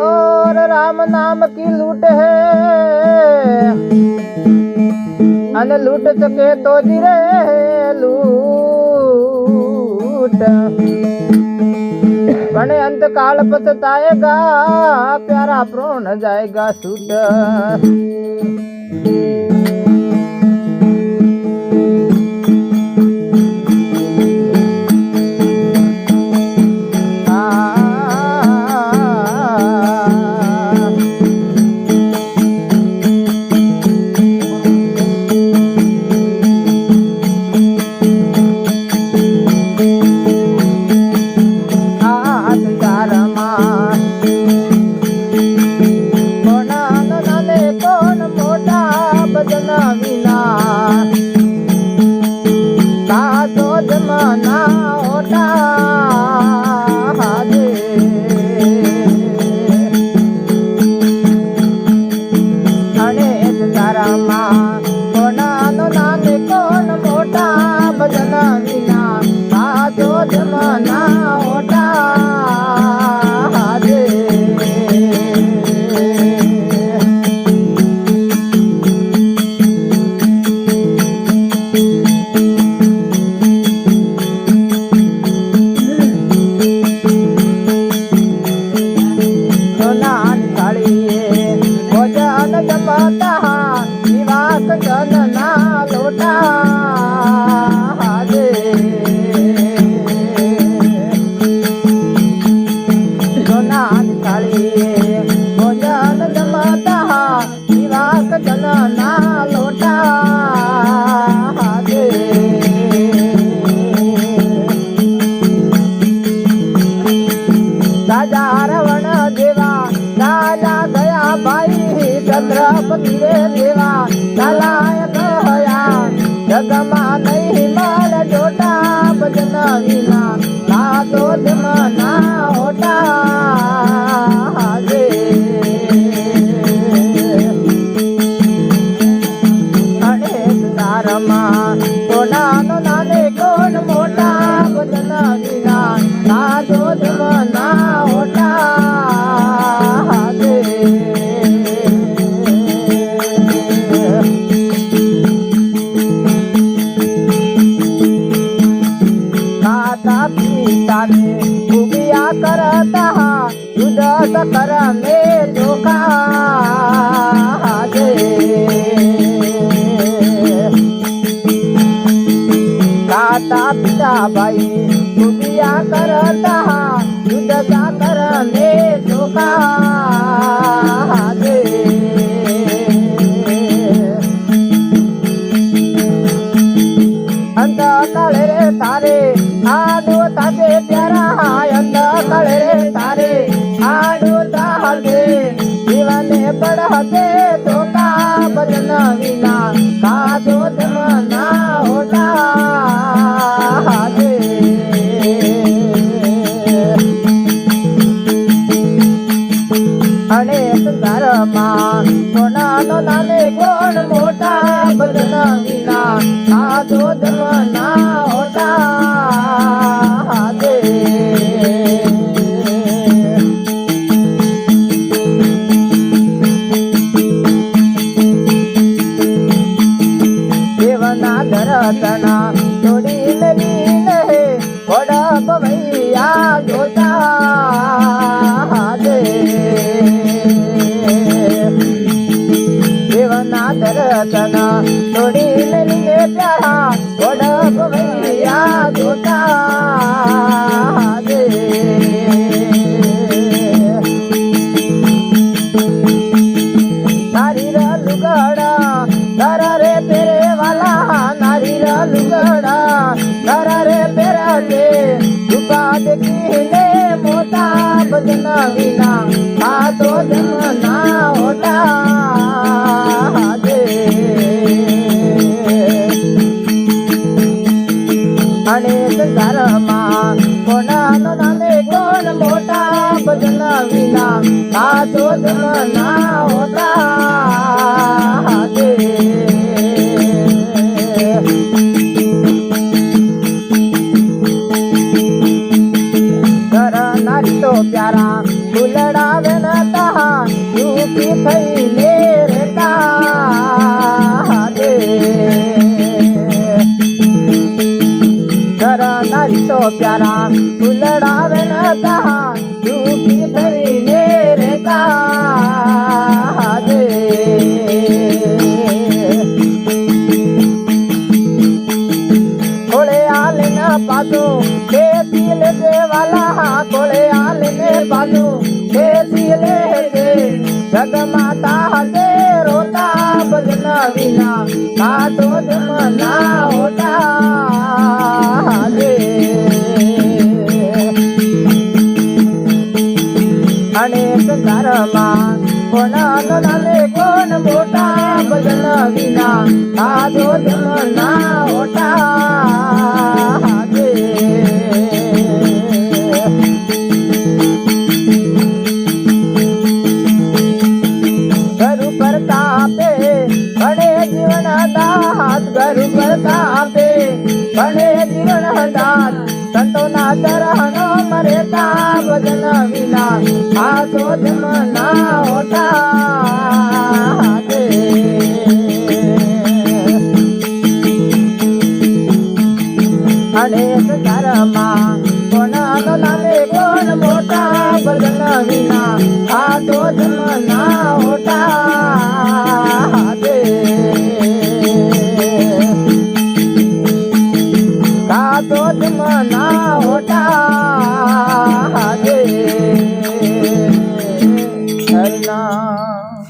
और राम नाम की लूट है अन लूट सके तो जिरे लूट पण अंत काल पछताएगा प्यारा प्रोण जाएगा सूट छत्रपति रे देवा नालायक हया जगमा नहीं माल जोटा भजन विना साधो मना होता रे अनेक तारमा कोना नो नाने कोण मोटा भजन विना साधो मना होता उबिया करता युद्ध कर में धोखा दे काता पिता भाई उबिया करता युद्ध कर में धोखा दे अंत काले रे तारे आडो ताजे प्यारा अंत काले रे तारे आडो ताजे जीवने पढ़ते तो का भजन विना का दो मना होता दे अनेक धर्मा कोना नो नाने कोण मोटा भजन विना का दो मना होता दे देवना धरतना थोड़ी लीन है बड़ा भैया जोता दे देवना धरतना थोड़ी लीन प्यारा बड़ा भैया जोता दे नारी लुगड़ा दर रे तेरे वाला नारी लुगड़ा दर रे तेरा दे दुका देखीने मोटा भजन विना तो जमना होता दे अनेक धर्मा कोणा नाने कोण मोटा भजन विना तो जमना होता दे करना તો પ્યારા ફૂલડાવે ન તા દુખી થઈને રહેતા દે નારી તો પ્યારા ફૂલડાવે ન તા દુખી થઈને રહેતા દે કોળે આલને પાછું ખેતી લેજે વાલા કોળે આલને પાછું ખેતી લેજે જગમાતા દે રોતા ભજન વિના કાતો જમના હોતા દે અને સંસારમાં કોના નાને કોણ મોટા ભજન વિના કાતો જમના હોતા દે પ્રતાપે ભણે જીવન દાત ગુરુ પ્રતાપે ભણે જીવન દાત સંતોના ચરણો મરેતા ભજન વિના આસો જમના હોતા દે અને સંસારમાં કોના નામે કોણ મોટા ભજન વિના આસો જમના હોતા દે